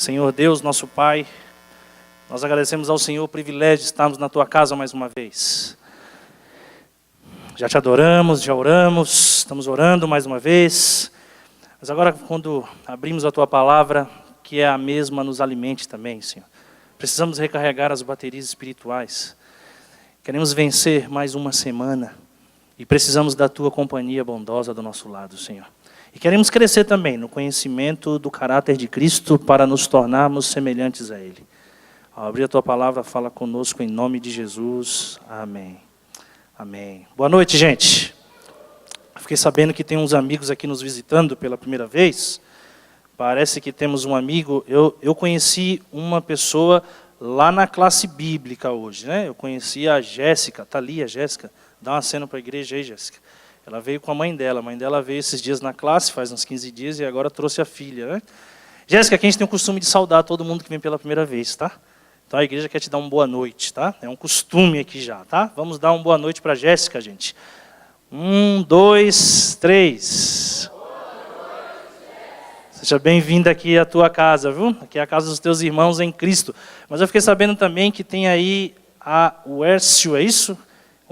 Senhor Deus, nosso Pai, nós agradecemos ao Senhor o privilégio de estarmos na Tua casa mais uma vez. Já te adoramos, já oramos, estamos orando mais uma vez. Mas agora, quando abrimos a Tua palavra, que é a mesma, nos alimente também, Senhor. Precisamos recarregar as baterias espirituais. Queremos vencer mais uma semana e precisamos da Tua companhia bondosa do nosso lado, Senhor. E queremos crescer também no conhecimento do caráter de Cristo para nos tornarmos semelhantes a Ele. Ao abrir a Tua palavra, fala conosco em nome de Jesus. Amém. Amém. Boa noite, gente. Fiquei sabendo que tem uns amigos aqui nos visitando pela primeira vez. Parece que temos um amigo. Eu conheci uma pessoa lá na classe bíblica hoje, né? Eu conheci a Jéssica. Está ali a Jéssica. Dá uma cena para a igreja aí, Jéssica. Ela veio com a mãe dela. A mãe dela veio esses dias na classe, faz uns 15 dias, e agora trouxe a filha, né? Jéssica, aqui a gente tem o costume de saudar todo mundo que vem pela primeira vez, tá? Então a igreja quer te dar uma boa noite, tá? É um costume aqui já, tá? Vamos dar uma boa noite para a Jéssica, gente. 1, 2, 3. Seja bem-vinda aqui à tua casa, viu? Aqui é a casa dos teus irmãos em Cristo. Mas eu fiquei sabendo também que tem aí o Hércio, é isso?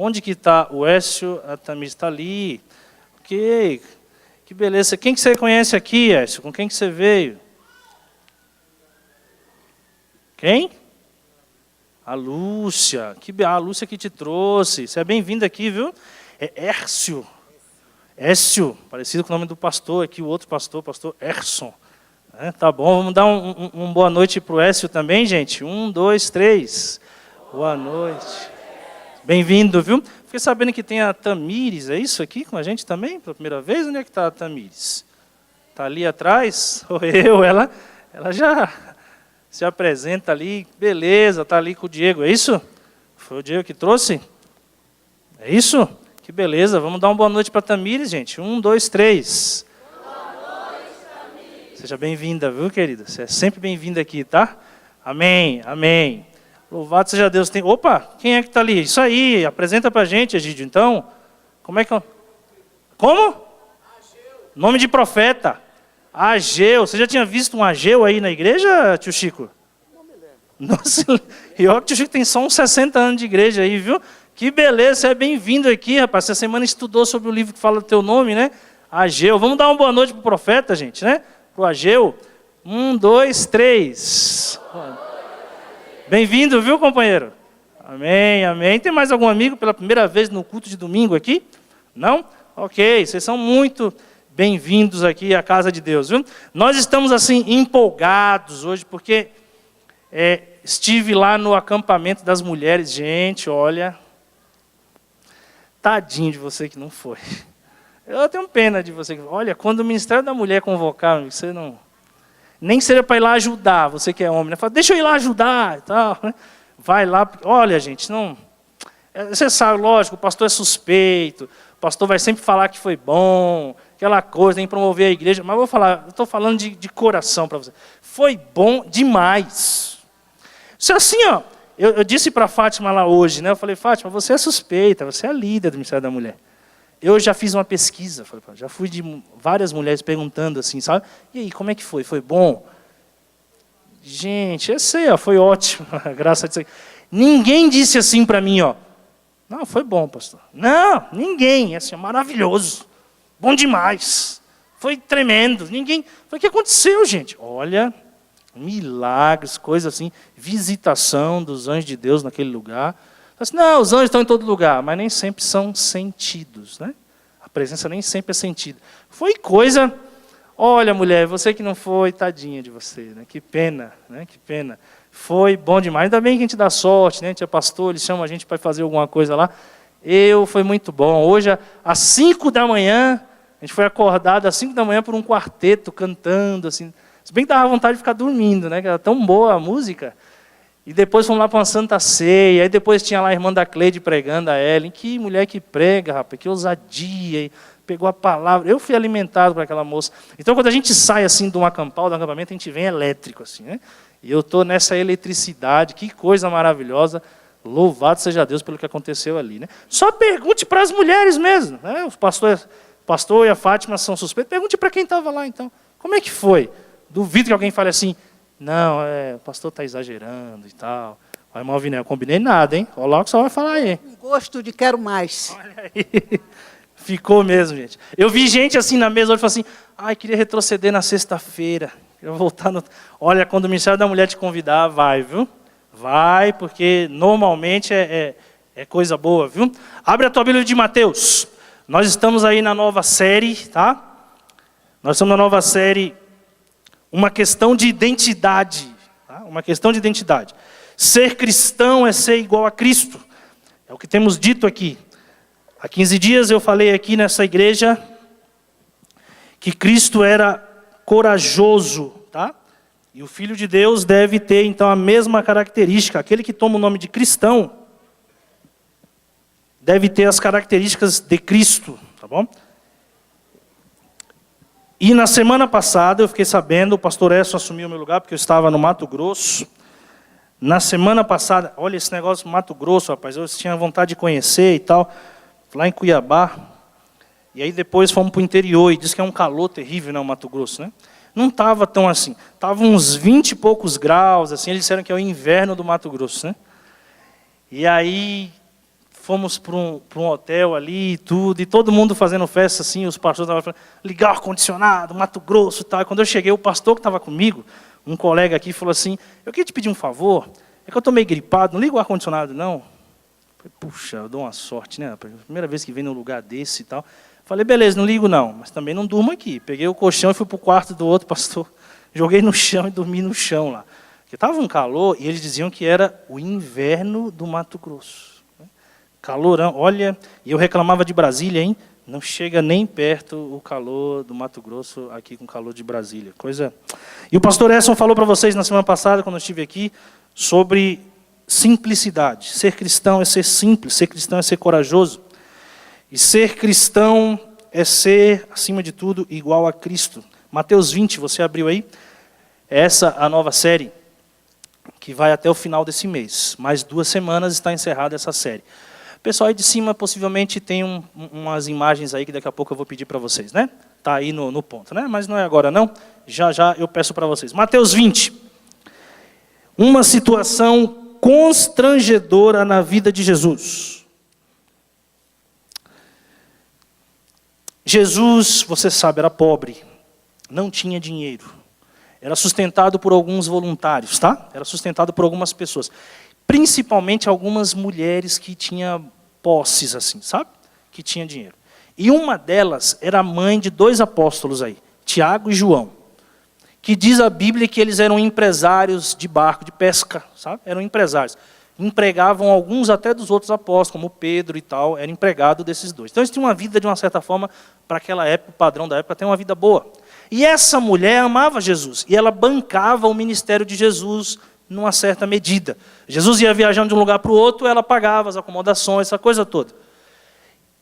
Onde que está o Hércio? A Tamir está ali. Ok, que beleza. Quem que você conhece aqui, Hércio? Com quem que você veio? Quem? A Lúcia. A Lúcia que te trouxe. Você é bem-vindo aqui, viu? É Hércio. Hércio, parecido com o nome do pastor aqui, o outro pastor, pastor Erson. Tá bom, vamos dar uma boa noite para o Hércio também, gente. 1, 2, 3. Boa noite. Bem-vindo, viu? Fiquei sabendo que tem a Tamires, é isso aqui com a gente também? Pela primeira vez? Onde é que está a Tamires? Está ali atrás? Ou ela já se apresenta ali, beleza, está ali com o Diego, é isso? Foi o Diego que trouxe? É isso? Que beleza, vamos dar uma boa noite para a Tamires, gente. 1, 2, 3. Boa noite, Tamires. Seja bem-vinda, viu, querida? Você é sempre bem-vinda aqui, tá? Amém, amém. Louvado seja Deus. Opa, quem é que está ali? Isso aí, apresenta para a gente, Egídio. Então, como é que... Como? Ageu. Nome de profeta. Ageu. Você já tinha visto um Ageu aí na igreja, tio Chico? Não me lembro. Nossa, e olha que o tio Chico tem só uns 60 anos de igreja aí, viu? Que beleza, você é bem-vindo aqui, rapaz. Essa semana estudou sobre o livro que fala do teu nome, né? Ageu. Vamos dar uma boa noite para o profeta, gente, né? Para o Ageu. 1, 2, 3. Bem-vindo, viu, companheiro? Amém, amém. Tem mais algum amigo pela primeira vez no culto de domingo aqui? Não? Ok, vocês são muito bem-vindos aqui à casa de Deus, viu? Nós estamos, assim, empolgados hoje, porque estive lá no acampamento das mulheres. Gente, olha, tadinho de você que não foi. Eu tenho pena de você. Olha, quando o Ministério da Mulher convocar, você não... Nem seria para ir lá ajudar, você que é homem, né? Fala, deixa eu ir lá ajudar e tal. Vai lá, olha, gente, não... Você sabe, lógico, o pastor é suspeito, o pastor vai sempre falar que foi bom, aquela coisa, tem que promover a igreja, mas eu estou falando de coração para você. Foi bom demais. Isso é assim, ó, eu disse para a Fátima lá hoje, né? Eu falei, Fátima, você é suspeita, você é a líder do Ministério da Mulher. Eu já fiz uma pesquisa, já fui de várias mulheres perguntando assim, sabe? E aí, como é que foi? Foi bom? Gente, eu sei, ó, foi ótimo, graças a Deus. Ninguém disse assim para mim, ó, não, foi bom, pastor. Não, ninguém, assim, maravilhoso, bom demais, foi tremendo. Ninguém, foi o que aconteceu, gente? Olha, milagres, coisas assim, visitação dos anjos de Deus naquele lugar. Assim, não, os anjos estão em todo lugar, mas nem sempre são sentidos, né? A presença nem sempre é sentida. Foi coisa... Olha, mulher, você que não foi, tadinha de você, né? Que pena, né? Que pena. Foi bom demais. Ainda bem que a gente dá sorte, né? A gente é pastor, eles chamam a gente para fazer alguma coisa lá. Foi muito bom. Hoje, às 5 da manhã, a gente foi acordado às 5 da manhã por um quarteto cantando, assim. Se bem que dava vontade de ficar dormindo, né? Que era tão boa a música. E depois fomos lá para uma Santa Ceia, aí depois tinha lá a irmã da Cleide pregando, a Ellen. Que mulher que prega, rapaz, que ousadia, e pegou a palavra. Eu fui alimentado por aquela moça. Então, quando a gente sai assim de um acampamento, a gente vem elétrico, assim, né? E eu estou nessa eletricidade, que coisa maravilhosa. Louvado seja Deus pelo que aconteceu ali, né? Só pergunte para as mulheres mesmo, né? O pastor e a Fátima são suspeitos. Pergunte para quem estava lá, então. Como é que foi? Duvido que alguém fale assim, Não, o pastor está exagerando e tal. Aí, irmão Vinel, combinei nada, hein? Coloca que só vai falar aí. Um gosto de quero mais. Olha aí. Ficou mesmo, gente. Eu vi gente assim na mesa hoje, falou assim, ai, queria retroceder na sexta-feira. Queria voltar no... Olha, quando o Ministério da Mulher te convidar, vai, viu? Vai, porque normalmente é coisa boa, viu? Abre a tua Bíblia de Mateus. Nós estamos aí na nova série, tá? Nós estamos na nova série, uma questão de identidade. Tá? Uma questão de identidade. Ser cristão é ser igual a Cristo. É o que temos dito aqui. Há 15 dias eu falei aqui nessa igreja que Cristo era corajoso, tá? E o Filho de Deus deve ter então a mesma característica. Aquele que toma o nome de cristão deve ter as características de Cristo, tá bom? E na semana passada eu fiquei sabendo, o pastor Edson assumiu o meu lugar porque eu estava no Mato Grosso. Na semana passada, olha esse negócio do Mato Grosso, rapaz, eu tinha vontade de conhecer e tal. Lá em Cuiabá, e aí depois fomos para o interior, e diz que é um calor terrível, né, o Mato Grosso, né? Não estava tão assim, estava uns 20 e poucos graus, assim, eles disseram que é o inverno do Mato Grosso, né? E aí fomos para um hotel ali e tudo, e todo mundo fazendo festa assim, os pastores estavam falando, ligar o ar-condicionado, Mato Grosso e tal. E quando eu cheguei, o pastor que estava comigo, um colega aqui, falou assim, eu queria te pedir um favor, é que eu estou meio gripado, não liga o ar-condicionado não. Puxa, eu dou uma sorte, né? Primeira vez que vem num lugar desse e tal. Falei, beleza, não ligo não, mas também não durmo aqui. Peguei o colchão e fui para o quarto do outro pastor. Joguei no chão e dormi no chão lá. Porque estava um calor e eles diziam que era o inverno do Mato Grosso. Calorão, olha, e eu reclamava de Brasília, hein? Não chega nem perto o calor do Mato Grosso aqui com o calor de Brasília. Coisa... E o pastor Edson falou para vocês na semana passada, quando eu estive aqui, sobre simplicidade. Ser cristão é ser simples, ser cristão é ser corajoso. E ser cristão é ser, acima de tudo, igual a Cristo. Mateus 20, você abriu aí? Essa é a nova série, que vai até o final desse mês. Mais 2 semanas está encerrada essa série. O pessoal aí de cima possivelmente tem umas imagens aí que daqui a pouco eu vou pedir para vocês, né? Está aí no ponto, né? Mas não é agora não. Já já eu peço para vocês. Mateus 20. Uma situação constrangedora na vida de Jesus. Jesus, você sabe, era pobre, não tinha dinheiro, era sustentado por alguns voluntários, tá? Era sustentado por algumas pessoas, principalmente algumas mulheres que tinham posses assim, sabe? Que tinha dinheiro. E uma delas era a mãe de 2 apóstolos aí, Tiago e João. Que diz a Bíblia que eles eram empresários de barco, de pesca, sabe? Eram empresários. Empregavam alguns até dos outros apóstolos, como Pedro e tal, era empregado desses 2. Então eles tinham uma vida, de uma certa forma, para aquela época, o padrão da época, tem uma vida boa. E essa mulher amava Jesus, e ela bancava o ministério de Jesus numa certa medida. Jesus ia viajando de um lugar para o outro, ela pagava as acomodações, essa coisa toda.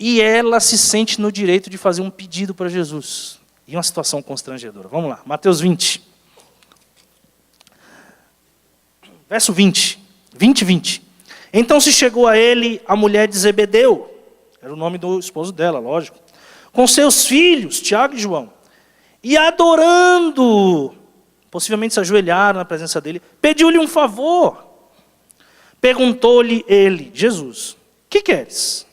E ela se sente no direito de fazer um pedido para Jesus. E uma situação constrangedora. Vamos lá, Mateus 20. Verso 20. 20. Então se chegou a ele a mulher de Zebedeu, era o nome do esposo dela, lógico, com seus filhos, Tiago e João, e adorando, possivelmente se ajoelharam na presença dele, pediu-lhe um favor. Perguntou-lhe ele, Jesus, que queres?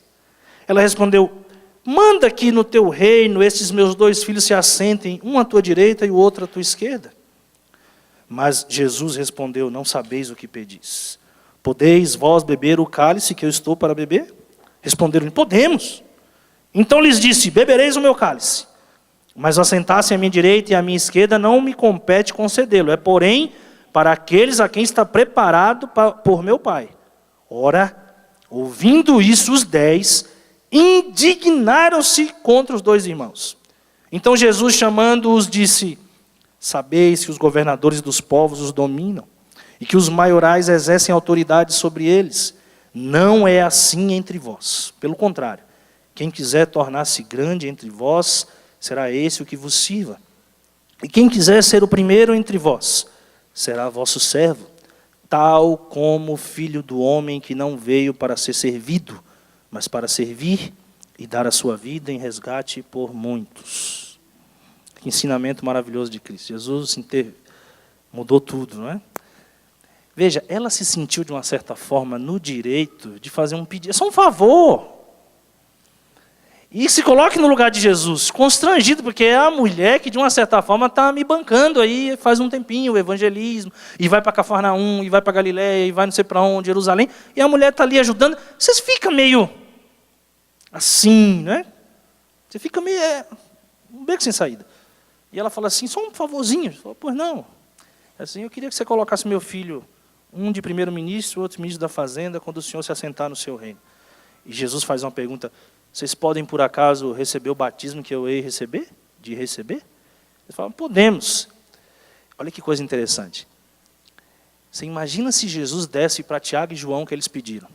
Ela respondeu, manda que no teu reino estes meus 2 filhos se assentem, um à tua direita e o outro à tua esquerda. Mas Jesus respondeu, não sabeis o que pedis. Podeis vós beber o cálice que eu estou para beber? Responderam-lhe, podemos. Então lhes disse, bebereis o meu cálice. Mas assentar-se à minha direita e à minha esquerda não me compete concedê-lo. É, porém, para aqueles a quem está preparado por meu Pai. Ora, ouvindo isso, os 10 indignaram-se contra os 2 irmãos. Então Jesus, chamando-os, disse, sabeis que os governadores dos povos os dominam, e que os maiorais exercem autoridade sobre eles. Não é assim entre vós. Pelo contrário, quem quiser tornar-se grande entre vós, será esse o que vos sirva. E quem quiser ser o primeiro entre vós, será vosso servo, tal como o Filho do Homem que não veio para ser servido, mas para servir e dar a sua vida em resgate por muitos. Que ensinamento maravilhoso de Cristo. Jesus Mudou tudo, não é? Veja, ela se sentiu de uma certa forma no direito de fazer um pedido. É só um favor. E se coloque no lugar de Jesus, constrangido, porque é a mulher que de uma certa forma está me bancando aí faz um tempinho o evangelismo, e vai para Cafarnaum, e vai para Galiléia, e vai não sei para onde, Jerusalém, e a mulher está ali ajudando. Vocês ficam meio assim, né? Você fica meio um beco sem saída. E ela fala assim, só um favorzinho. Eu falo, pois não. Assim, eu queria que você colocasse meu filho, um de primeiro-ministro, outro ministro da fazenda, quando o senhor se assentar no seu reino. E Jesus faz uma pergunta, vocês podem, por acaso, receber o batismo que eu hei receber? De receber? Eles falam, podemos. Olha que coisa interessante. Você imagina se Jesus desse para Tiago e João que eles pediram.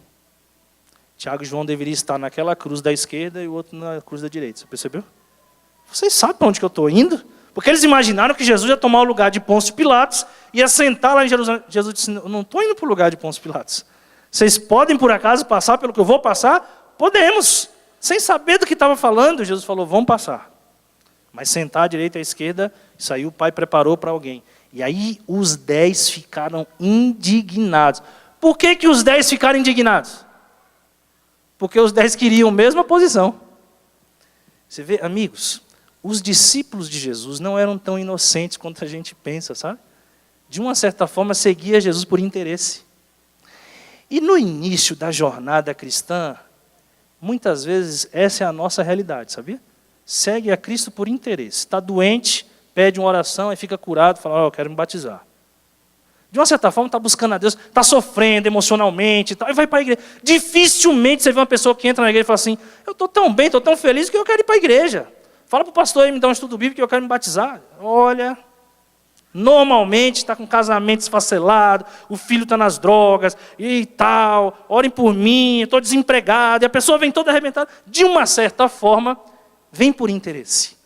Tiago e João deveriam estar naquela cruz da esquerda e o outro na cruz da direita. Você percebeu? Vocês sabem para onde que eu estou indo? Porque eles imaginaram que Jesus ia tomar o lugar de Pôncio Pilatos e ia sentar lá em Jerusalém. Jesus disse, eu não estou indo para o lugar de Pôncio Pilatos. Vocês podem, por acaso, passar pelo que eu vou passar? Podemos. Sem saber do que estava falando, Jesus falou, vamos passar. Mas sentar à direita e à esquerda, isso aí o Pai preparou para alguém. E aí os 10 ficaram indignados. Por que os 10 ficaram indignados? Porque os 10 queriam a mesma posição. Você vê, amigos, os discípulos de Jesus não eram tão inocentes quanto a gente pensa, sabe? De uma certa forma, seguia Jesus por interesse. E no início da jornada cristã, muitas vezes essa é a nossa realidade, sabia? Segue a Cristo por interesse. Está doente, pede uma oração, aí fica curado, fala, eu quero me batizar. De uma certa forma, está buscando a Deus, está sofrendo emocionalmente, e vai para a igreja. Dificilmente você vê uma pessoa que entra na igreja e fala assim, eu estou tão bem, estou tão feliz que eu quero ir para a igreja. Fala para o pastor aí, me dá um estudo bíblico que eu quero me batizar. Olha, normalmente está com casamento esfacelado, o filho está nas drogas e tal, orem por mim, estou desempregado, e a pessoa vem toda arrebentada. De uma certa forma, vem por interesse.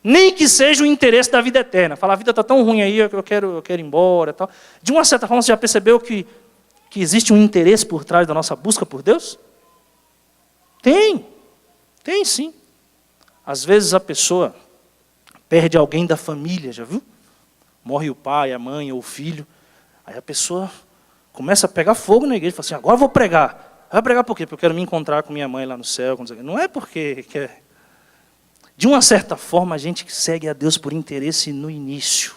Nem que seja o interesse da vida eterna. Fala, a vida está tão ruim aí, eu quero ir embora. Tal. De uma certa forma, você já percebeu que existe um interesse por trás da nossa busca por Deus? Tem sim. Às vezes a pessoa perde alguém da família, já viu? Morre o pai, a mãe ou o filho. Aí a pessoa começa a pegar fogo na igreja e fala assim, agora eu vou pregar. Vai pregar por quê? Porque eu quero me encontrar com minha mãe lá no céu. Não é porque quer. De uma certa forma, a gente segue a Deus por interesse no início.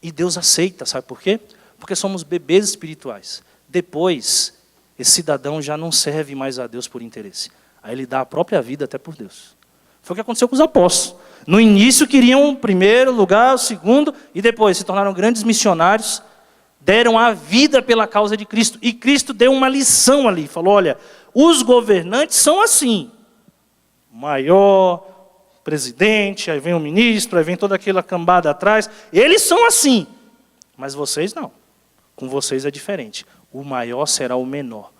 E Deus aceita, sabe por quê? Porque somos bebês espirituais. Depois, esse cidadão já não serve mais a Deus por interesse. Aí ele dá a própria vida até por Deus. Foi o que aconteceu com os apóstolos. No início queriam o primeiro lugar, o segundo, e depois se tornaram grandes missionários, deram a vida pela causa de Cristo. E Cristo deu uma lição ali, falou, olha, os governantes são assim. Maior, presidente, aí vem o ministro, aí vem toda aquela cambada atrás. Eles são assim, mas vocês não. Com vocês é diferente. O maior será o menor.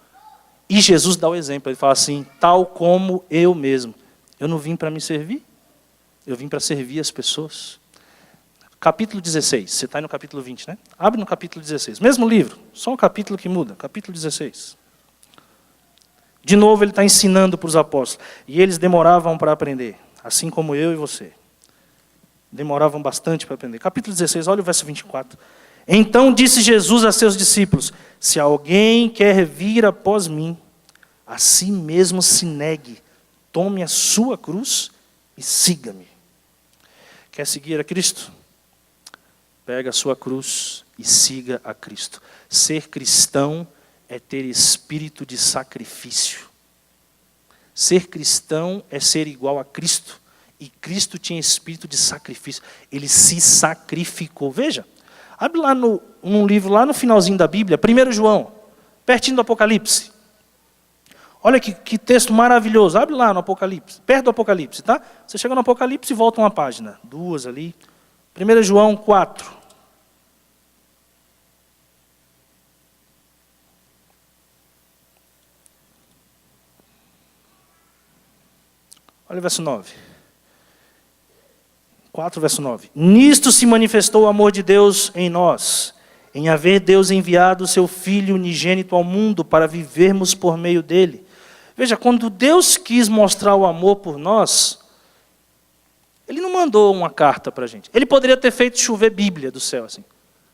E Jesus dá o exemplo, ele fala assim, tal como eu mesmo. Eu não vim para me servir, eu vim para servir as pessoas. Capítulo 16, você está aí no capítulo 20, né? Abre no capítulo 16, mesmo livro, só um capítulo que muda, capítulo 16. De novo ele está ensinando para os apóstolos, e eles demoravam para aprender, assim como eu e você. Demoravam bastante para aprender. Capítulo 16, olha o verso 24. Então disse Jesus a seus discípulos, se alguém quer vir após mim, a si mesmo se negue, tome a sua cruz e siga-me. Quer seguir a Cristo? Pega a sua cruz e siga a Cristo. Ser cristão é ter espírito de sacrifício. Ser cristão é ser igual a Cristo. E Cristo tinha espírito de sacrifício. Ele se sacrificou. Veja, abre lá num livro, lá no finalzinho da Bíblia, 1 João, pertinho do Apocalipse. Olha que texto maravilhoso. Abre lá no Apocalipse, perto do Apocalipse, tá? Você chega no Apocalipse e volta uma página, duas ali. 1 João 4. Olha o verso 9. 4, verso 9. Nisto se manifestou o amor de Deus em nós, em haver Deus enviado o seu Filho unigênito ao mundo para vivermos por meio dele. Veja, quando Deus quis mostrar o amor por nós, Ele não mandou uma carta para a gente. Ele poderia ter feito chover Bíblia do céu, assim.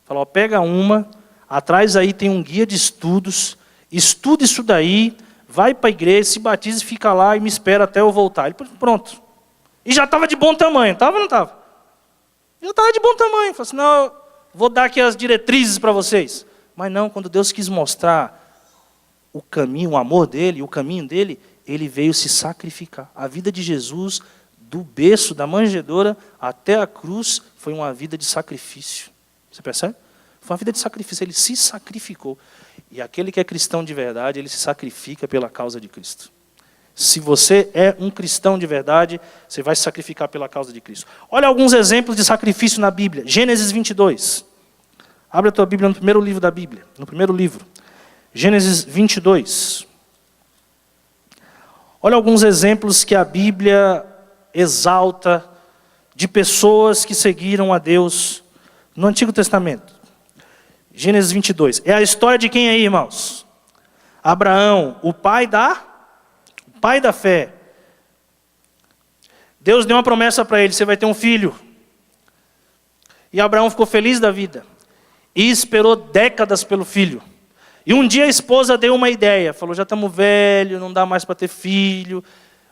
Fala, ó, pega uma, atrás aí tem um guia de estudos, estuda isso daí, vai para a igreja, se batiza e fica lá e me espera até eu voltar. Ele falou, pronto. E já estava de bom tamanho, estava ou não estava? Já estava de bom tamanho. Falei assim, não, vou dar aqui as diretrizes para vocês. Mas não, quando Deus quis mostrar o caminho, o amor dele, o caminho dele, ele veio se sacrificar. A vida de Jesus, do berço, da manjedoura, até a cruz, foi uma vida de sacrifício. Você percebe? Foi uma vida de sacrifício, ele se sacrificou. E aquele que é cristão de verdade, ele se sacrifica pela causa de Cristo. Se você é um cristão de verdade, você vai se sacrificar pela causa de Cristo. Olha alguns exemplos de sacrifício na Bíblia. Gênesis 22. Abre a tua Bíblia no primeiro livro da Bíblia. No primeiro livro. Gênesis 22. Olha alguns exemplos que a Bíblia exalta de pessoas que seguiram a Deus no Antigo Testamento. Gênesis 22. É a história de quem aí, irmãos? Abraão, o pai da fé. Deus deu uma promessa para ele, você vai ter um filho. E Abraão ficou feliz da vida. E esperou décadas pelo filho. E um dia a esposa deu uma ideia. Falou, já estamos velhos, não dá mais para ter filho.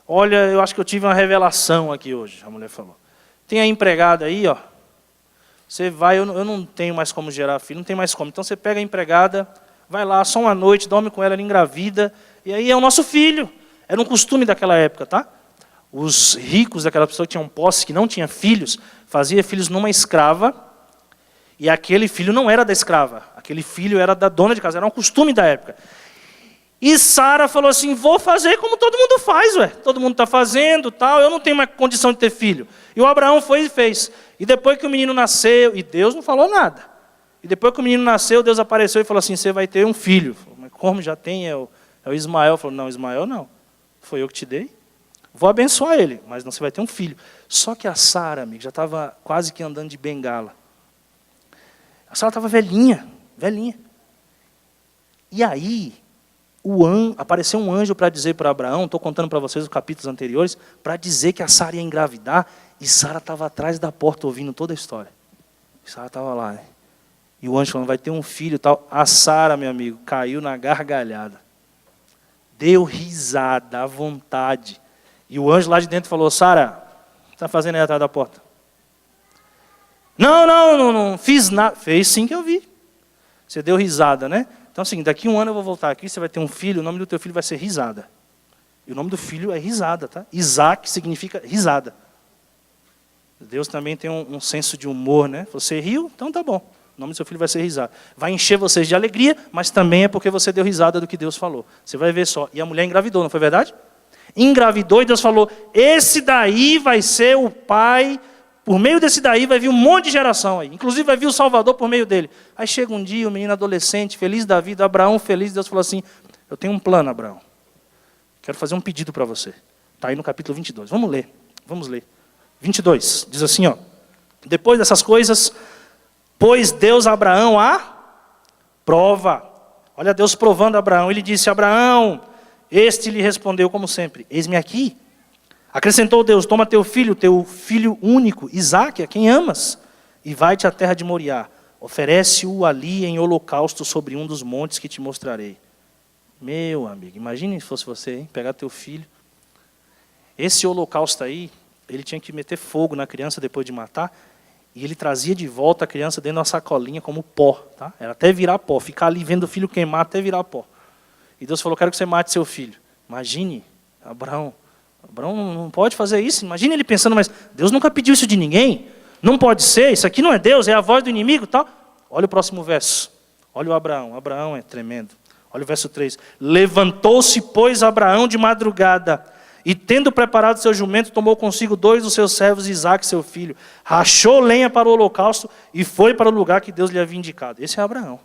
Olha, eu acho que eu tive uma revelação aqui hoje, a mulher falou. Tem a empregada aí, ó. Você vai, eu não tenho mais como gerar filho, não tem mais como. Então você pega a empregada, vai lá, só uma noite, dorme com ela engravida. E aí é o nosso filho. Era um costume daquela época, tá? Os ricos daquela pessoa que tinham posse, que não tinha filhos, fazia filhos numa escrava, e aquele filho não era da escrava, aquele filho era da dona de casa, era um costume da época. E Sara falou assim, vou fazer como todo mundo faz, ué. Todo mundo está fazendo, tal, eu não tenho mais condição de ter filho. E o Abraão foi e fez. E depois que o menino nasceu, e Deus não falou nada. E depois que o menino nasceu, Deus apareceu e falou assim, você vai ter um filho. Falei, mas como já tem, é o Ismael. Falou, não, Ismael não. Foi eu que te dei. Vou abençoar ele, mas não, você vai ter um filho. Só que a Sara, amigo, já estava quase que andando de bengala. A Sara estava velhinha, velhinha. E aí, apareceu um anjo para dizer para Abraão, estou contando para vocês os capítulos anteriores, para dizer que a Sara ia engravidar, e Sara estava atrás da porta ouvindo toda a história. E Sara estava lá, né? E o anjo falando, vai ter um filho e tal. A Sara, meu amigo, caiu na gargalhada. Deu risada à vontade. E o anjo lá de dentro falou, Sara, o que está fazendo aí atrás da porta? Não fiz nada. Fez sim que eu vi. Você deu risada, né? Então assim, daqui um ano eu vou voltar aqui, você vai ter um filho, o nome do teu filho vai ser Risada. E o nome do filho é Risada, tá? Isaac significa risada. Deus também tem um senso de humor, né? Você riu, então tá bom. O nome do seu filho vai ser Risada. Vai encher vocês de alegria, mas também é porque você deu risada do que Deus falou. Você vai ver só. E a mulher engravidou, não foi verdade? Engravidou e Deus falou, esse daí vai ser o pai, por meio desse daí vai vir um monte de geração aí. Inclusive vai vir o Salvador por meio dele. Aí chega um dia, o menino adolescente, feliz da vida, Abraão feliz, Deus falou assim, eu tenho um plano, Abraão. Quero fazer um pedido para você. Está aí no capítulo 22. Vamos ler. 22. Diz assim, ó. Depois dessas coisas, pôs Deus a Abraão a prova. Olha Deus provando Abraão. Ele disse, Abraão, este lhe respondeu como sempre, eis-me aqui. Acrescentou Deus, toma teu filho único, Isaque, a quem amas, e vai-te à terra de Moriá. Oferece-o ali em holocausto sobre um dos montes que te mostrarei. Meu amigo, imagine se fosse você, hein? Pegar teu filho. Esse holocausto aí, ele tinha que meter fogo na criança depois de matar, e ele trazia de volta a criança dentro de uma sacolinha como pó. Tá? Era até virar pó, ficar ali vendo o filho queimar até virar pó. E Deus falou, quero que você mate seu filho. Imagine, Abraão não pode fazer isso. Imagine ele pensando, mas Deus nunca pediu isso de ninguém. Não pode ser, isso aqui não é Deus, é a voz do inimigo. Tal. Olha o próximo verso. Olha o Abraão. Abraão é tremendo. Olha o verso 3. Levantou-se, pois, Abraão de madrugada, e tendo preparado seu jumento, tomou consigo 2 dos seus servos, Isaque, seu filho, rachou lenha para o holocausto e foi para o lugar que Deus lhe havia indicado. Esse é Abraão.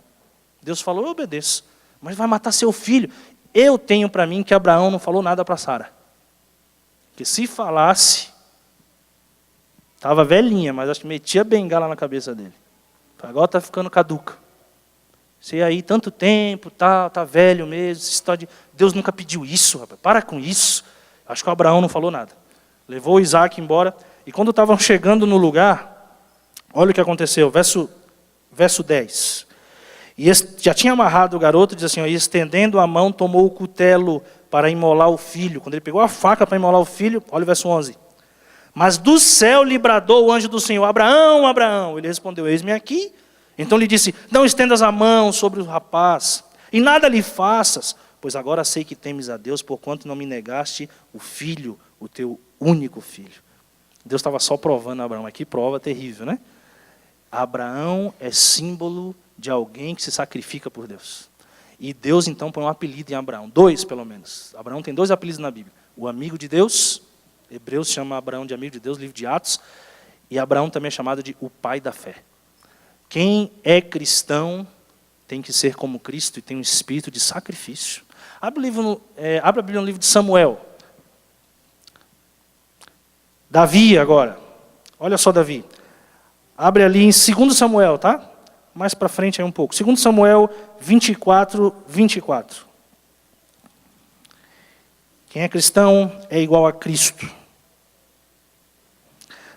Deus falou, eu obedeço. Mas vai matar seu filho. Eu tenho para mim que Abraão não falou nada para Sara. Porque se falasse, estava velhinha, mas acho que metia bengala na cabeça dele. Agora está ficando caduca. Você aí tanto tempo, tá velho mesmo, Deus nunca pediu isso, rapaz. Para com isso. Acho que o Abraão não falou nada. Levou Isaac embora. E quando estavam chegando no lugar, olha o que aconteceu. Verso verso 10. E já tinha amarrado o garoto, diz assim, ó, e estendendo a mão, tomou o cutelo para imolar o filho. Quando ele pegou a faca para imolar o filho, olha o verso 11. Mas do céu lhe bradou o anjo do Senhor, Abraão, Abraão. Ele respondeu, eis-me aqui. Então lhe disse, não estendas a mão sobre o rapaz, e nada lhe faças, pois agora sei que temes a Deus, porquanto não me negaste o filho, o teu único filho. Deus estava só provando a Abraão. Que prova terrível, né? Abraão é símbolo de alguém que se sacrifica por Deus. E Deus então põe um apelido em Abraão. 2 pelo menos. Abraão tem 2 apelidos na Bíblia. O amigo de Deus, Hebreus chama Abraão de amigo de Deus, livro de Atos. E Abraão também é chamado de o pai da fé. Quem é cristão tem que ser como Cristo e tem um espírito de sacrifício. Abre a Bíblia no livro de Samuel. Davi agora. Olha só Davi. Abre ali em 2 Samuel, tá? Mais para frente aí um pouco. 2 Samuel 24, 24. Quem é cristão é igual a Cristo.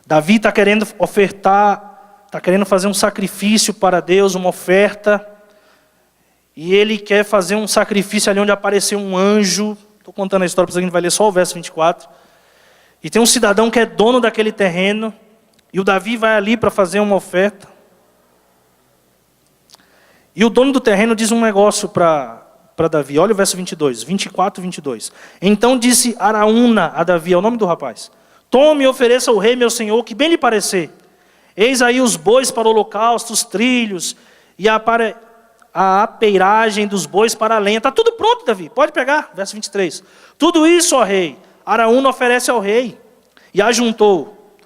Davi está querendo ofertar, está querendo fazer um sacrifício para Deus, uma oferta. E ele quer fazer um sacrifício ali onde apareceu um anjo. Estou contando a história para você, a gente vai ler só o verso 24. E tem um cidadão que é dono daquele terreno. E o Davi vai ali para fazer uma oferta. E o dono do terreno diz um negócio para Davi. Olha o verso 22, 24 e 22. Então disse Araúna a Davi, é o nome do rapaz. Tome e ofereça ao rei meu senhor, que bem lhe parecer. Eis aí os bois para o holocausto, os trilhos, e a apeiragem dos bois para a lenha. Está tudo pronto, Davi, pode pegar. Verso 23. Tudo isso, ó rei, Araúna oferece ao rei. E ajuntou.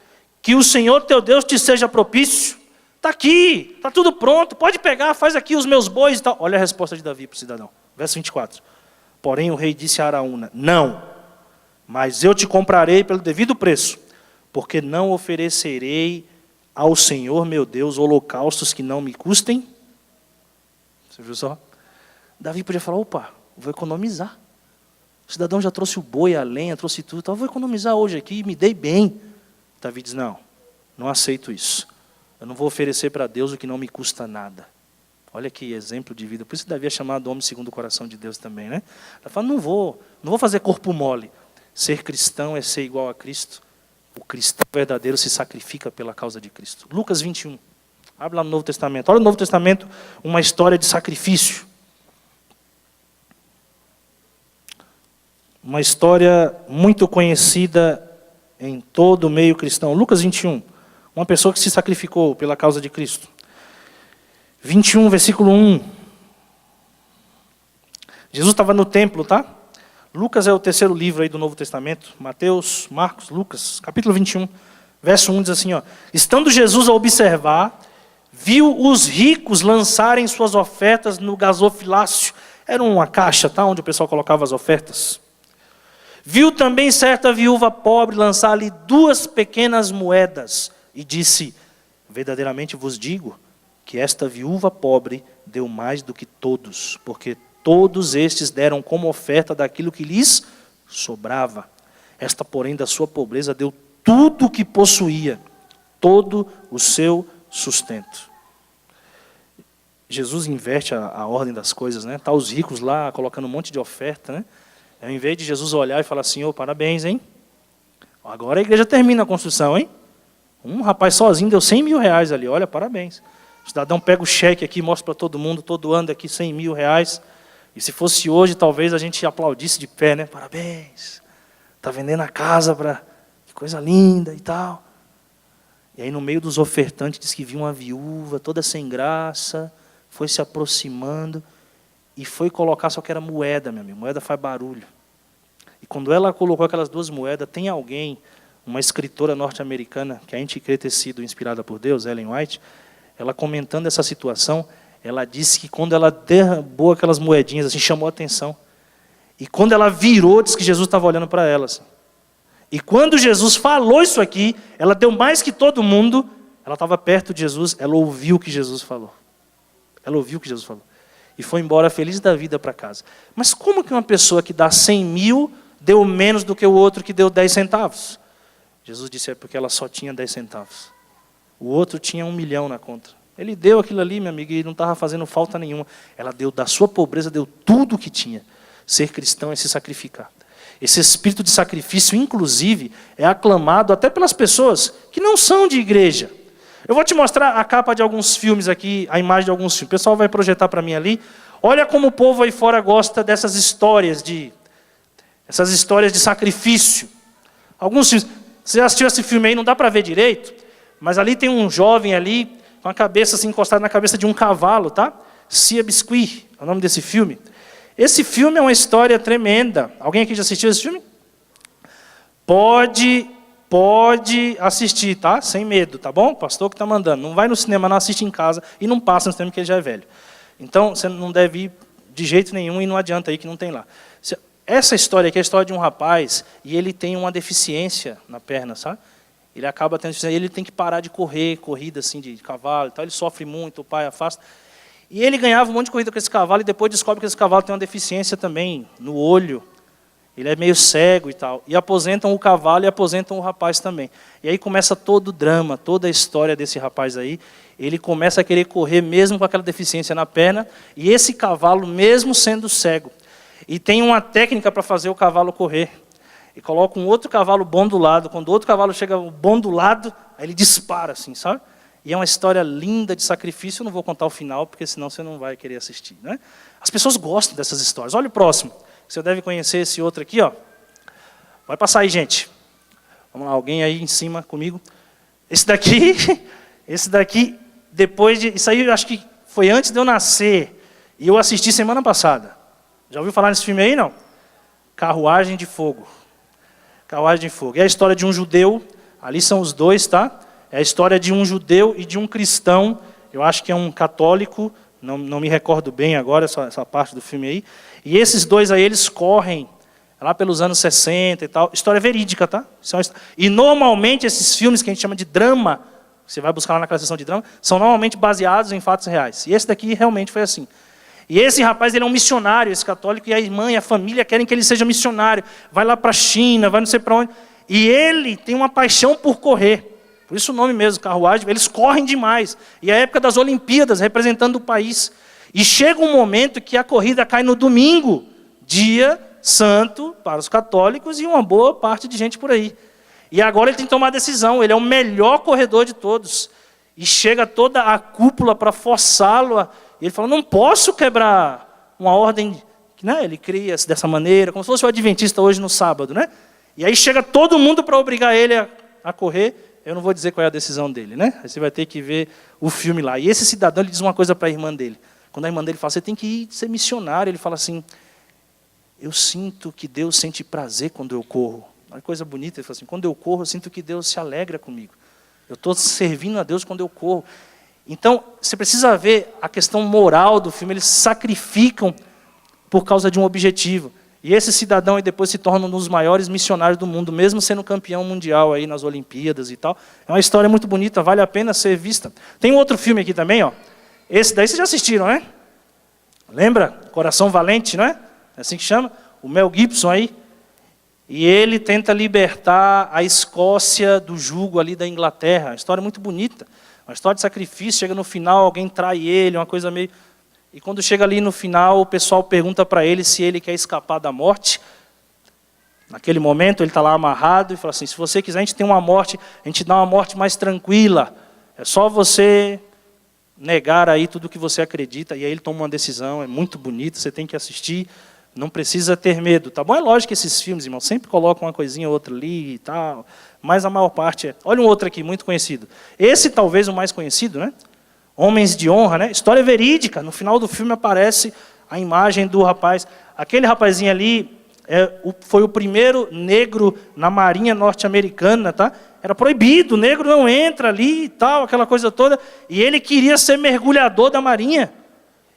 Que o Senhor teu Deus te seja propício. Está aqui, está tudo pronto, pode pegar, faz aqui os meus bois e tal. Olha a resposta de Davi para o cidadão. Verso 24. Porém o rei disse a Araúna, não, mas eu te comprarei pelo devido preço, porque não oferecerei ao Senhor meu Deus holocaustos que não me custem. Você viu só? Davi podia falar, opa, vou economizar. O cidadão já trouxe o boi, a lenha, trouxe tudo, então vou economizar hoje aqui, me dei bem. Davi diz, não aceito isso. Eu não vou oferecer para Deus o que não me custa nada. Olha que exemplo de vida. Por isso que Davi é chamado homem segundo o coração de Deus também, né? Ele fala, não vou fazer corpo mole. Ser cristão é ser igual a Cristo. O cristão verdadeiro se sacrifica pela causa de Cristo. Lucas 21. Abre lá no Novo Testamento. Olha no Novo Testamento uma história de sacrifício. Uma história muito conhecida em todo o meio cristão. Lucas 21. Uma pessoa que se sacrificou pela causa de Cristo. 21, versículo 1. Jesus estava no templo, tá? Lucas é o terceiro livro aí do Novo Testamento. Mateus, Marcos, Lucas, capítulo 21. Verso 1 diz assim, ó. Estando Jesus a observar, viu os ricos lançarem suas ofertas no gasofilácio. Era uma caixa, tá? Onde o pessoal colocava as ofertas. Viu também certa viúva pobre lançar ali 2 pequenas moedas. E disse, verdadeiramente vos digo, que esta viúva pobre deu mais do que todos, porque todos estes deram como oferta daquilo que lhes sobrava. Esta, porém, da sua pobreza deu tudo o que possuía, todo o seu sustento. Jesus inverte a ordem das coisas, né? Tá os ricos lá colocando um monte de oferta, né? Ao invés de Jesus olhar e falar assim, ô, parabéns, hein? Agora a igreja termina a construção, hein? Um rapaz sozinho deu 100 mil reais ali, olha, parabéns. O cidadão pega o cheque aqui, mostra para todo mundo, todo ano aqui 100 mil reais. E se fosse hoje, talvez a gente aplaudisse de pé, né? Parabéns, está vendendo a casa para... Que coisa linda e tal. E aí no meio dos ofertantes diz que viu uma viúva toda sem graça, foi se aproximando e foi colocar, só que era moeda, meu amigo, moeda faz barulho. E quando ela colocou aquelas 2 moedas, tem alguém, uma escritora norte-americana, que a gente crê ter sido inspirada por Deus, Ellen White, ela comentando essa situação, ela disse que quando ela derrubou aquelas moedinhas, assim, chamou a atenção. E quando ela virou, disse que Jesus estava olhando para ela. Assim. E quando Jesus falou isso aqui, ela deu mais que todo mundo, ela estava perto de Jesus, ela ouviu o que Jesus falou. Ela ouviu o que Jesus falou. E foi embora feliz da vida para casa. Mas como que uma pessoa que dá 100 mil deu menos do que o outro que deu 10 centavos? Jesus disse, é porque ela só tinha 10 centavos. O outro tinha 1 milhão na conta. Ele deu aquilo ali, minha amiga, e não estava fazendo falta nenhuma. Ela deu da sua pobreza, deu tudo o que tinha. Ser cristão é se sacrificar. Esse espírito de sacrifício, inclusive, é aclamado até pelas pessoas que não são de igreja. Eu vou te mostrar a capa de alguns filmes aqui, a imagem de alguns filmes. O pessoal vai projetar para mim ali. Olha como o povo aí fora gosta dessas histórias de sacrifício. Alguns filmes. Você já assistiu esse filme aí, não dá para ver direito, mas ali tem um jovem ali, com a cabeça assim, encostada na cabeça de um cavalo, tá? Sia Biscuit, é o nome desse filme. Esse filme é uma história tremenda. Alguém aqui já assistiu esse filme? Pode assistir, tá? Sem medo, tá bom? Pastor que está mandando. Não vai no cinema, não assiste em casa e não passa no cinema porque ele já é velho. Então, você não deve ir de jeito nenhum e não adianta aí que não tem lá. Essa história aqui é a história de um rapaz e ele tem uma deficiência na perna, sabe? Ele acaba tendo deficiência, ele tem que parar de correr, corrida assim de cavalo e tal. Ele sofre muito, o pai afasta. E ele ganhava um monte de corrida com esse cavalo e depois descobre que esse cavalo tem uma deficiência também no olho. Ele é meio cego e tal. E aposentam o cavalo e aposentam o rapaz também. E aí começa todo o drama, toda a história desse rapaz aí. Ele começa a querer correr mesmo com aquela deficiência na perna. E esse cavalo, mesmo sendo cego. E tem uma técnica para fazer o cavalo correr. E coloca um outro cavalo bom do lado. Quando o outro cavalo chega bom do lado, aí ele dispara assim, sabe? E é uma história linda de sacrifício. Eu não vou contar o final, porque senão você não vai querer assistir, né? As pessoas gostam dessas histórias. Olha o próximo. Você deve conhecer esse outro aqui, ó. Vai passar aí, gente. Vamos lá, alguém aí em cima comigo. Esse daqui, depois de... Isso aí eu acho que foi antes de eu nascer. E eu assisti semana passada. Já ouviu falar nesse filme aí, não? Carruagem de Fogo. Carruagem de Fogo. É a história de um judeu. Ali são os dois, tá? É a história de um judeu e de um cristão. Eu acho que é um católico. Não me recordo bem agora, essa parte do filme aí. E esses dois aí, eles correm lá pelos anos 60 e tal. História verídica, tá? E normalmente esses filmes que a gente chama de drama, você vai buscar lá naquela seção de drama, são normalmente baseados em fatos reais. E esse daqui realmente foi assim. E esse rapaz, ele é um missionário, esse católico, e a irmã e a família querem que ele seja missionário. Vai lá para a China, vai não sei para onde. E ele tem uma paixão por correr. Por isso o nome mesmo, carruagem, eles correm demais. E é a época das Olimpíadas, representando o país. E chega um momento que a corrida cai no domingo, dia santo para os católicos e uma boa parte de gente por aí. E agora ele tem que tomar a decisão, ele é o melhor corredor de todos. E chega toda a cúpula para forçá-lo. E ele fala, não posso quebrar uma ordem, né? Ele cria dessa maneira, como se fosse o adventista hoje no sábado, né? E aí chega todo mundo para obrigar ele a correr. Eu não vou dizer qual é a decisão dele, né? Aí você vai ter que ver o filme lá. E esse cidadão, ele diz uma coisa para a irmã dele. Quando a irmã dele fala, você tem que ir ser missionário. Ele fala assim, eu sinto que Deus sente prazer quando eu corro. Olha que coisa bonita. Ele fala assim, quando eu corro, eu sinto que Deus se alegra comigo. Eu estou servindo a Deus quando eu corro. Então, você precisa ver a questão moral do filme. Eles se sacrificam por causa de um objetivo. E esse cidadão aí depois se torna um dos maiores missionários do mundo, mesmo sendo campeão mundial aí nas Olimpíadas e tal. É uma história muito bonita, vale a pena ser vista. Tem um outro filme aqui também, ó. Esse daí vocês já assistiram, né? Lembra? Coração Valente, não é? É assim que chama? O Mel Gibson aí. E ele tenta libertar a Escócia do jugo ali da Inglaterra. Uma história muito bonita. Uma história de sacrifício. Chega no final, alguém trai ele, uma coisa meio... E quando chega ali no final, o pessoal pergunta para ele se ele quer escapar da morte. Naquele momento, ele está lá amarrado e fala assim, se você quiser, a gente tem uma morte, a gente dá uma morte mais tranquila. É só você negar aí tudo o que você acredita. E aí ele toma uma decisão, é muito bonito, você tem que assistir. Não precisa ter medo, tá bom? É lógico que esses filmes, irmão, sempre colocam uma coisinha ou outra ali e tal. Mas a maior parte é... Olha um outro aqui, muito conhecido. Esse talvez o mais conhecido, né? Homens de Honra, né? História verídica. No final do filme aparece a imagem do rapaz. Aquele rapazinho ali foi o primeiro negro na Marinha norte-americana, tá? Era proibido, o negro não entra ali e tal, aquela coisa toda. E ele queria ser mergulhador da Marinha.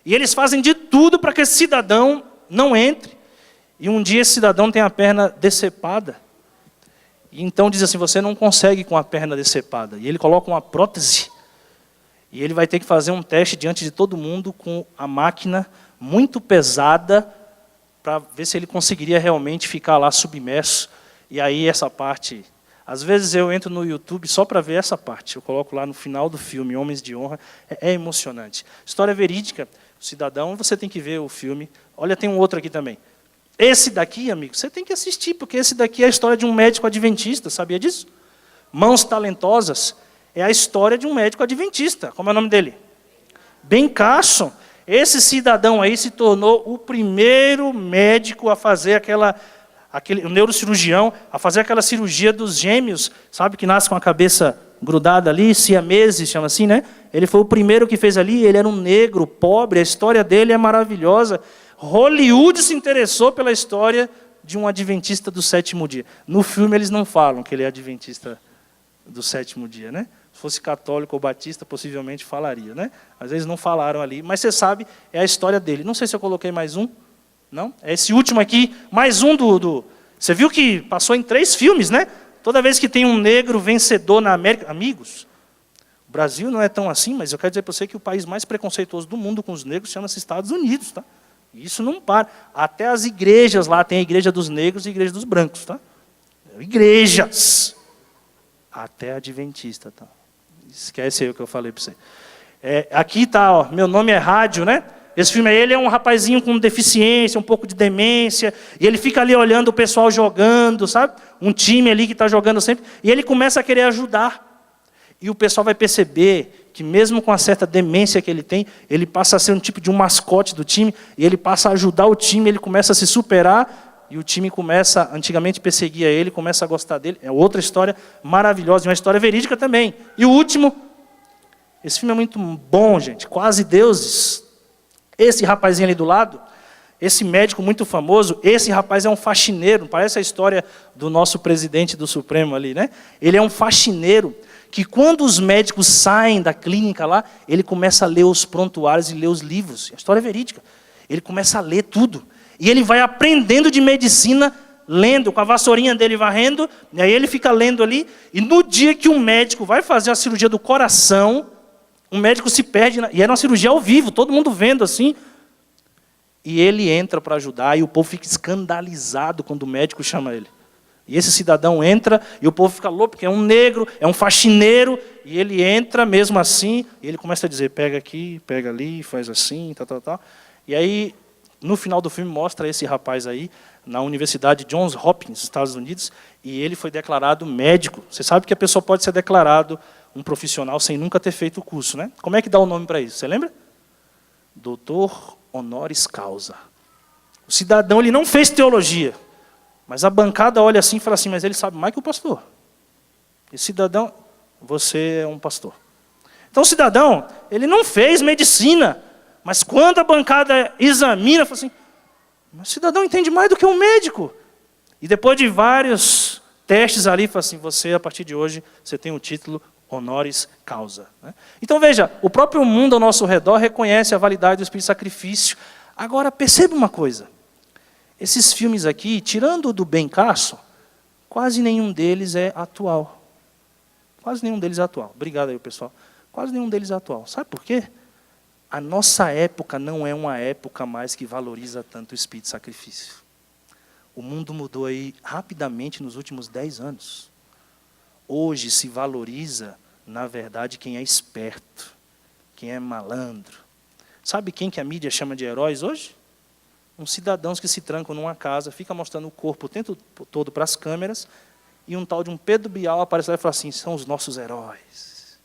E eles fazem de tudo para que esse cidadão não entre. E um dia esse cidadão tem a perna decepada. E então diz assim, você não consegue com a perna decepada. E ele coloca uma prótese. E ele vai ter que fazer um teste diante de todo mundo com a máquina muito pesada para ver se ele conseguiria realmente ficar lá submerso. E aí essa parte, Às vezes eu entro no YouTube só para ver essa parte. Eu coloco lá no final do filme, Homens de Honra. É emocionante. História verídica, o cidadão, você tem que ver o filme. Olha, tem um outro aqui também. Esse daqui, amigo, você tem que assistir, porque esse daqui é a história de um médico adventista, sabia disso? Mãos Talentosas é a história de um médico adventista. Como é o nome dele? Ben Carson. Esse cidadão aí se tornou o primeiro médico a fazer o neurocirurgião, a fazer aquela cirurgia dos gêmeos, sabe, que nasce com a cabeça grudada ali, siameses, chama assim, né? Ele foi o primeiro que fez ali, ele era um negro, pobre, a história dele é maravilhosa. Hollywood se interessou pela história de um adventista do sétimo dia. No filme eles não falam que ele é adventista do sétimo dia, né? Se fosse católico ou batista, possivelmente falaria, né? Às vezes não falaram ali, mas você sabe, é a história dele. Não sei se eu coloquei mais um, não? É esse último aqui, mais um do... Você viu que passou em 3 filmes, né? Toda vez que tem um negro vencedor na América... Amigos, o Brasil não é tão assim, mas eu quero dizer para você que o país mais preconceituoso do mundo com os negros chama-se Estados Unidos, tá? Isso não para. Até as igrejas lá, tem a igreja dos negros e a igreja dos brancos, tá? Igrejas. Até adventista, tá? Esquece aí o que eu falei para você. Aqui tá, ó, Meu Nome é Rádio, né? Esse filme aí, ele é um rapazinho com deficiência, um pouco de demência, e ele fica ali olhando o pessoal jogando, sabe? Um time ali que está jogando sempre, e ele começa a querer ajudar. E o pessoal vai perceber que mesmo com a certa demência que ele tem, ele passa a ser um tipo de um mascote do time, e ele passa a ajudar o time, ele começa a se superar, e o time começa, antigamente perseguia ele, começa a gostar dele. É outra história maravilhosa, e uma história verídica também. E o último, esse filme é muito bom, gente, Quase Deuses. Esse rapazinho ali do lado, esse médico muito famoso, esse rapaz é um faxineiro, parece a história do nosso presidente do Supremo ali, né? Ele é um faxineiro, que quando os médicos saem da clínica lá, ele começa a ler os prontuários e ler os livros. A história é verídica. Ele começa a ler tudo. E ele vai aprendendo de medicina, lendo, com a vassourinha dele varrendo, e aí ele fica lendo ali, e no dia que um médico vai fazer a cirurgia do coração, um médico se perde, e era uma cirurgia ao vivo, todo mundo vendo assim, e ele entra para ajudar, e o povo fica escandalizado quando o médico chama ele. E esse cidadão entra, e o povo fica louco, porque é um negro, é um faxineiro, e ele entra mesmo assim, e ele começa a dizer, pega aqui, pega ali, faz assim, tal, tal, tal. E aí, no final do filme, mostra esse rapaz aí, na Universidade Johns Hopkins, Estados Unidos, e ele foi declarado médico. Você sabe que a pessoa pode ser declarado um profissional sem nunca ter feito o curso, né? Como é que dá o nome para isso? Você lembra? Doutor honoris causa. O cidadão, ele não fez teologia, mas a bancada olha assim e fala assim, mas ele sabe mais que o pastor. Esse cidadão, você é um pastor. Então o cidadão, ele não fez medicina, mas quando a bancada examina, fala assim, mas o cidadão entende mais do que um médico. E depois de vários testes ali, fala assim, você, a partir de hoje, você tem o título honoris causa. Então veja, o próprio mundo ao nosso redor reconhece a validade do espírito de sacrifício. Agora, perceba uma coisa. Esses filmes aqui, tirando o do Ben Carson, quase nenhum deles é atual. Quase nenhum deles é atual. Obrigado aí, pessoal. Quase nenhum deles é atual. Sabe por quê? A nossa época não é uma época mais que valoriza tanto o espírito de sacrifício. O mundo mudou aí rapidamente nos últimos 10 anos. Hoje se valoriza, na verdade, quem é esperto, quem é malandro. Sabe quem que a mídia chama de heróis hoje? Uns cidadãos que se trancam numa casa, ficam mostrando o corpo o tempo todo para as câmeras, e um tal de um Pedro Bial aparece lá e fala assim, são os nossos heróis.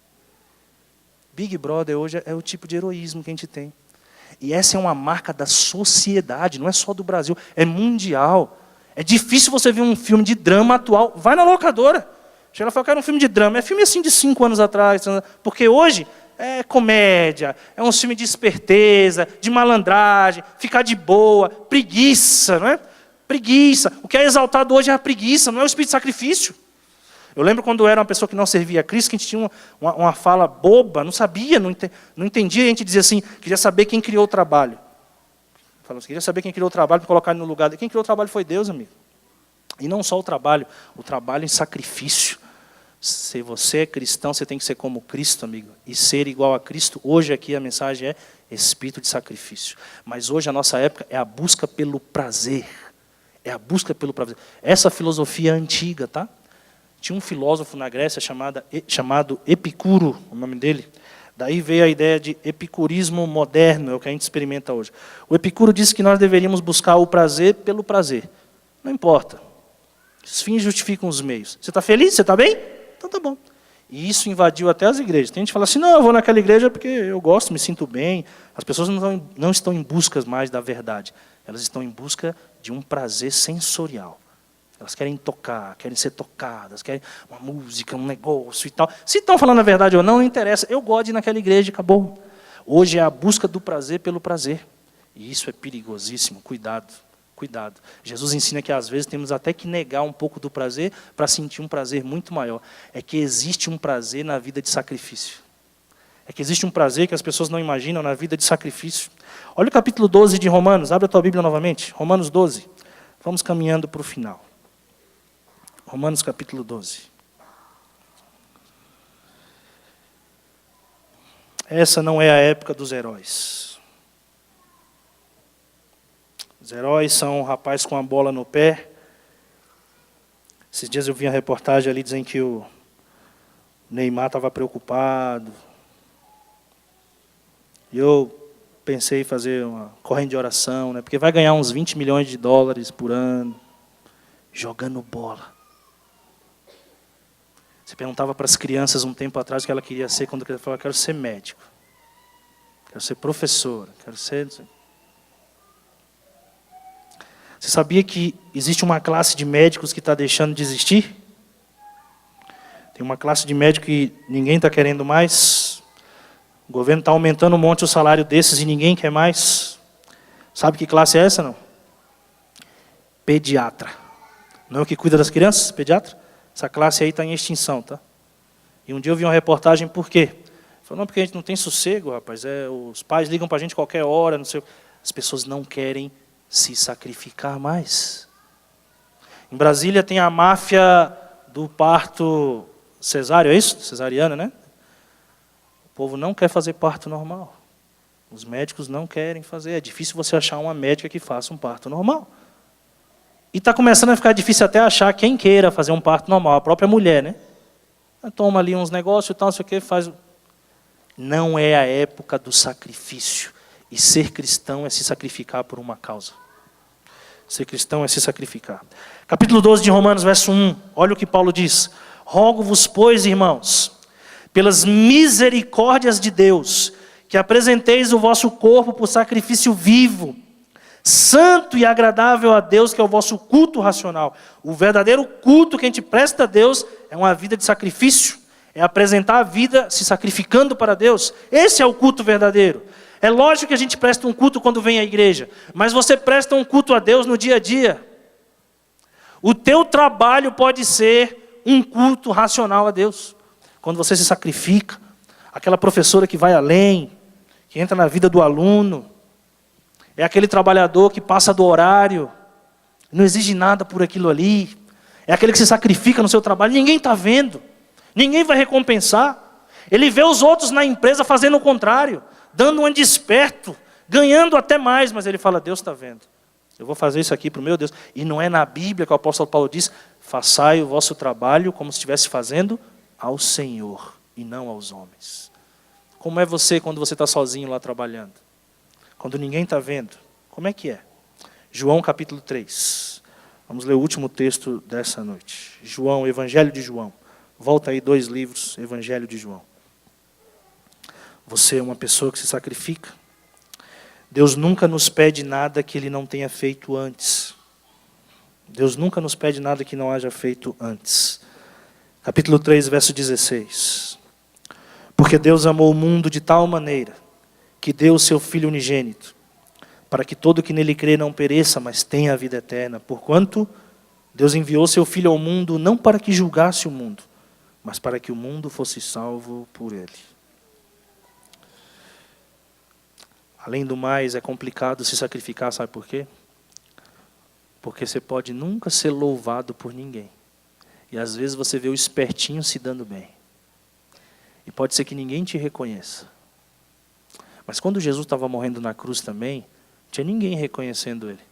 Big Brother hoje é o tipo de heroísmo que a gente tem. E essa é uma marca da sociedade, não é só do Brasil, é mundial. É difícil você ver um filme de drama atual, vai na locadora. Chega lá e fala, eu quero um filme de drama. É filme assim de 5 anos atrás, porque hoje é comédia, é um filme de esperteza, de malandragem, ficar de boa, preguiça, não é? Preguiça. O que é exaltado hoje é a preguiça, não é o espírito de sacrifício. Eu lembro quando eu era uma pessoa que não servia a Cristo, que a gente tinha uma fala boba, não sabia, não entendia, e a gente dizia assim, queria saber quem criou o trabalho. Falamos, queria saber quem criou o trabalho para colocar no lugar dele. Quem criou o trabalho foi Deus, amigo. E não só o trabalho em sacrifício. Se você é cristão, você tem que ser como Cristo, amigo. E ser igual a Cristo, hoje aqui a mensagem é espírito de sacrifício. Mas hoje a nossa época é a busca pelo prazer. É a busca pelo prazer. Essa filosofia é antiga, tá? Tinha um filósofo na Grécia chamado Epicuro, o nome dele. Daí veio a ideia de epicurismo moderno, é o que a gente experimenta hoje. O Epicuro disse que nós deveríamos buscar o prazer pelo prazer. Não importa. Os fins justificam os meios. Você está feliz? Você está bem? Então tá bom. E isso invadiu até as igrejas. Tem gente que fala assim, não, eu vou naquela igreja porque eu gosto, me sinto bem. As pessoas não estão em busca mais da verdade. Elas estão em busca de um prazer sensorial. Elas querem tocar, querem ser tocadas, querem uma música, um negócio e tal. Se estão falando a verdade ou não, não interessa. Eu gosto de ir naquela igreja e acabou. Hoje é a busca do prazer pelo prazer. E isso é perigosíssimo. Cuidado, cuidado. Jesus ensina que às vezes temos até que negar um pouco do prazer para sentir um prazer muito maior. É que existe um prazer na vida de sacrifício. É que existe um prazer que as pessoas não imaginam na vida de sacrifício. Olha o capítulo 12 de Romanos. Abre a tua Bíblia novamente. Romanos 12. Vamos caminhando para o final. Romanos capítulo 12. Essa não é a época dos heróis. Os heróis são um rapaz com a bola no pé. Esses dias eu vi uma reportagem ali dizendo que o Neymar estava preocupado. E eu pensei em fazer uma corrente de oração, né? Porque vai ganhar uns 20 milhões de dólares por ano, jogando bola. Você perguntava para as crianças um tempo atrás o que ela queria ser, quando ela falava, quero ser médico, quero ser professora, quero ser... Você sabia que existe uma classe de médicos que está deixando de existir? Tem uma classe de médico que ninguém está querendo mais. O governo está aumentando um monte o salário desses e ninguém quer mais. Sabe que classe é essa, não? Pediatra. Não é o que cuida das crianças? Pediatra? Essa classe aí está em extinção, tá? E um dia eu vi uma reportagem, por quê? Falou, não, porque a gente não tem sossego, rapaz. Os pais ligam para a gente qualquer hora, não sei. As pessoas não querem se sacrificar mais. Em Brasília tem a máfia do parto cesáreo, é isso? Cesariana, né? O povo não quer fazer parto normal. Os médicos não querem fazer. É difícil você achar uma médica que faça um parto normal. E está começando a ficar difícil até achar quem queira fazer um parto normal, a própria mulher, né? Toma ali uns negócios e tal, não sei o que, faz... Não é a época do sacrifício. E ser cristão é se sacrificar por uma causa. Ser cristão é se sacrificar. Capítulo 12 de Romanos, verso 1. Olha o que Paulo diz. Rogo-vos, pois, irmãos, pelas misericórdias de Deus, que apresenteis o vosso corpo por sacrifício vivo, santo e agradável a Deus, que é o vosso culto racional. O verdadeiro culto que a gente presta a Deus é uma vida de sacrifício. É apresentar a vida se sacrificando para Deus. Esse é o culto verdadeiro. É lógico que a gente presta um culto quando vem à igreja, mas você presta um culto a Deus no dia a dia. O teu trabalho pode ser um culto racional a Deus. Quando você se sacrifica, aquela professora que vai além, que entra na vida do aluno, é aquele trabalhador que passa do horário, não exige nada por aquilo ali. É aquele que se sacrifica no seu trabalho, ninguém está vendo. Ninguém vai recompensar. Ele vê os outros na empresa fazendo o contrário, dando um desperto, ganhando até mais, mas ele fala, Deus está vendo. Eu vou fazer isso aqui para o meu Deus. E não é na Bíblia que o apóstolo Paulo diz, façai o vosso trabalho como se estivesse fazendo ao Senhor e não aos homens. Como é você quando você está sozinho lá trabalhando? Quando ninguém está vendo, como é que é? João capítulo 3. Vamos ler o último texto dessa noite. João, Evangelho de João. Volta aí 2 livros, Evangelho de João. Você é uma pessoa que se sacrifica. Deus nunca nos pede nada que Ele não tenha feito antes. Deus nunca nos pede nada que não haja feito antes. Capítulo 3, verso 16. Porque Deus amou o mundo de tal maneira que deu o seu Filho unigênito, para que todo que nele crê não pereça, mas tenha a vida eterna. Porquanto Deus enviou seu Filho ao mundo, não para que julgasse o mundo, mas para que o mundo fosse salvo por ele. Além do mais, é complicado se sacrificar, sabe por quê? Porque você pode nunca ser louvado por ninguém. E às vezes você vê o espertinho se dando bem. E pode ser que ninguém te reconheça. Mas quando Jesus estava morrendo na cruz também, não tinha ninguém reconhecendo ele.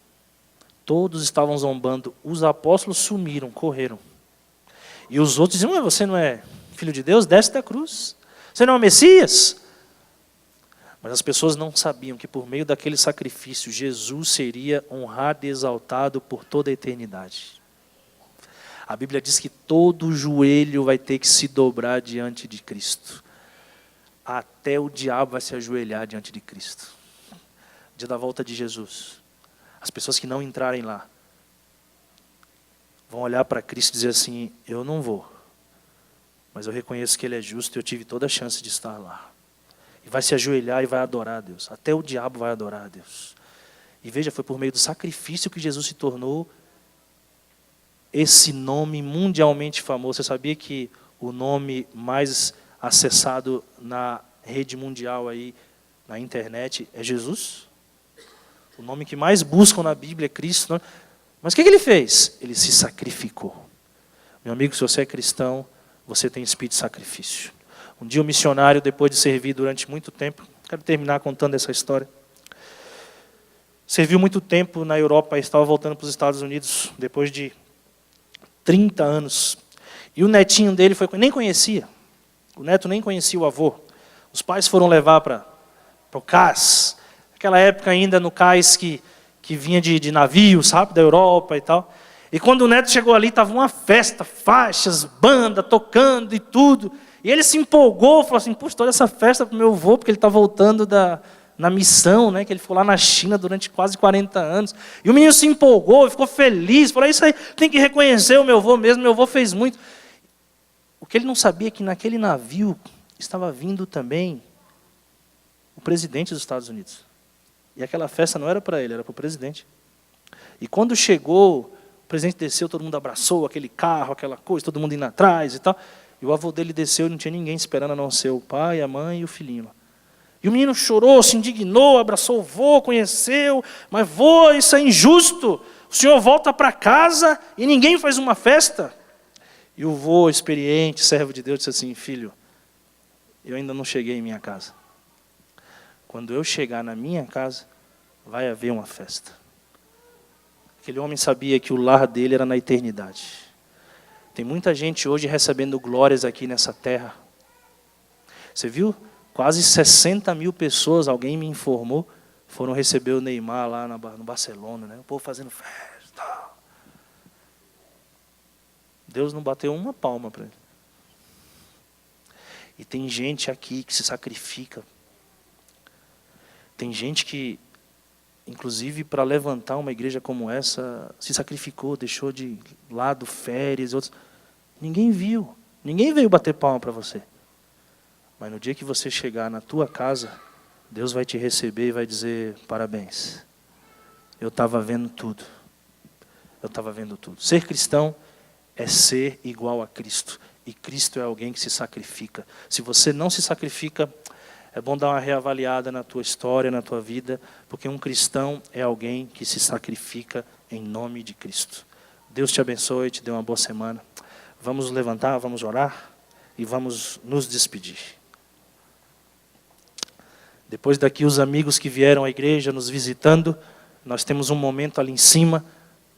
Todos estavam zombando. Os apóstolos sumiram, correram. E os outros diziam, mas você não é filho de Deus? Desce da cruz. Você não é o Messias? Mas as pessoas não sabiam que por meio daquele sacrifício, Jesus seria honrado e exaltado por toda a eternidade. A Bíblia diz que todo joelho vai ter que se dobrar diante de Cristo. Até o diabo vai se ajoelhar diante de Cristo. Dia da volta de Jesus. As pessoas que não entrarem lá vão olhar para Cristo e dizer assim, eu não vou, mas eu reconheço que Ele é justo e eu tive toda a chance de estar lá. E vai se ajoelhar e vai adorar a Deus. Até o diabo vai adorar a Deus. E veja, foi por meio do sacrifício que Jesus se tornou esse nome mundialmente famoso. Você sabia que o nome mais acessado na rede mundial aí, na internet, é Jesus? O nome que mais buscam na Bíblia é Cristo. Mas o que Ele fez? Ele se sacrificou. Meu amigo, se você é cristão, você tem espírito de sacrifício. Um dia um missionário, depois de servir durante muito tempo, quero terminar contando essa história. Serviu muito tempo na Europa, estava voltando para os Estados Unidos, depois de 30 anos. E o netinho dele nem conhecia. O neto nem conhecia o avô. Os pais foram levar para o cais. Naquela época ainda no cais que vinha de navio, sabe, da Europa e tal. E quando o neto chegou ali, estava uma festa, faixas, banda, tocando e tudo. E ele se empolgou, falou assim, puxa, toda essa festa para o meu avô, porque ele está voltando na missão, né, que ele ficou lá na China durante quase 40 anos. E o menino se empolgou, ficou feliz, falou, isso aí, tem que reconhecer o meu avô mesmo, meu avô fez muito. O que ele não sabia é que naquele navio estava vindo também o presidente dos Estados Unidos. E aquela festa não era para ele, era para o presidente. E quando chegou, o presidente desceu, todo mundo abraçou, aquele carro, aquela coisa, todo mundo indo atrás e tal. E o avô dele desceu e não tinha ninguém esperando a não ser o pai, a mãe e o filhinho. E o menino chorou, se indignou, abraçou o vô, conheceu. Mas vô, isso é injusto. O senhor volta para casa e ninguém faz uma festa. E o vô, experiente, servo de Deus, disse assim, filho, eu ainda não cheguei em minha casa. Quando eu chegar na minha casa, vai haver uma festa. Aquele homem sabia que o lar dele era na eternidade. Tem muita gente hoje recebendo glórias aqui nessa terra. Você viu? Quase 60 mil pessoas, alguém me informou, foram receber o Neymar lá no Barcelona, né? O povo fazendo festa. Deus não bateu uma palma para ele. E tem gente aqui que se sacrifica. Tem gente que, inclusive para levantar uma igreja como essa, se sacrificou, deixou de lado férias, outros. Ninguém viu, ninguém veio bater palma para você. Mas no dia que você chegar na tua casa, Deus vai te receber e vai dizer, parabéns. Eu estava vendo tudo. Eu estava vendo tudo. Ser cristão é ser igual a Cristo. E Cristo é alguém que se sacrifica. Se você não se sacrifica, é bom dar uma reavaliada na tua história, na tua vida, porque um cristão é alguém que se sacrifica em nome de Cristo. Deus te abençoe, te dê uma boa semana. Vamos levantar, vamos orar e vamos nos despedir. Depois daqui, os amigos que vieram à igreja nos visitando, nós temos um momento ali em cima,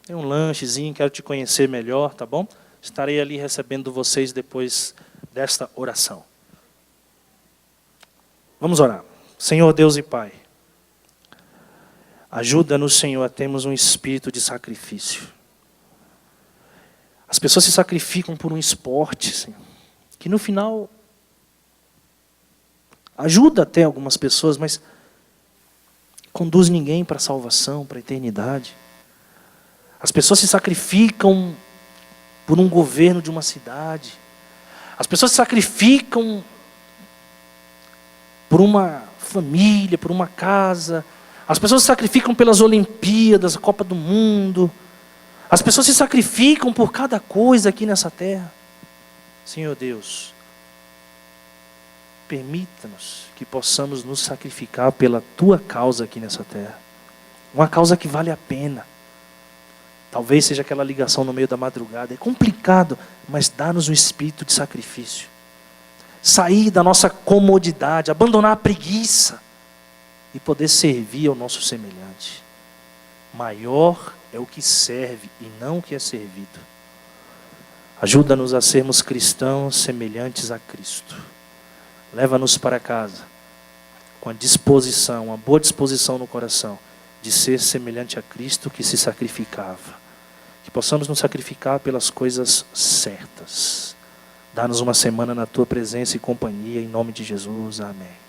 tem um lanchezinho, quero te conhecer melhor, tá bom? Estarei ali recebendo vocês depois desta oração. Vamos orar. Senhor Deus e Pai, ajuda-nos, Senhor, a termos um espírito de sacrifício. As pessoas se sacrificam por um esporte, Senhor, que no final ajuda até algumas pessoas, mas conduz ninguém para a salvação, para a eternidade. As pessoas se sacrificam por um governo de uma cidade. As pessoas se sacrificam por uma família, por uma casa. As pessoas se sacrificam pelas Olimpíadas, a Copa do Mundo. As pessoas se sacrificam por cada coisa aqui nessa terra. Senhor Deus, permita-nos que possamos nos sacrificar pela Tua causa aqui nessa terra. Uma causa que vale a pena. Talvez seja aquela ligação no meio da madrugada. É complicado, mas dá-nos um espírito de sacrifício. Sair da nossa comodidade, abandonar a preguiça e poder servir ao nosso semelhante. Maior é o que serve e não o que é servido. Ajuda-nos a sermos cristãos semelhantes a Cristo. Leva-nos para casa com a disposição, uma boa disposição no coração de ser semelhante a Cristo que se sacrificava. Que possamos nos sacrificar pelas coisas certas. Dá-nos uma semana na Tua presença e companhia, em nome de Jesus. Amém.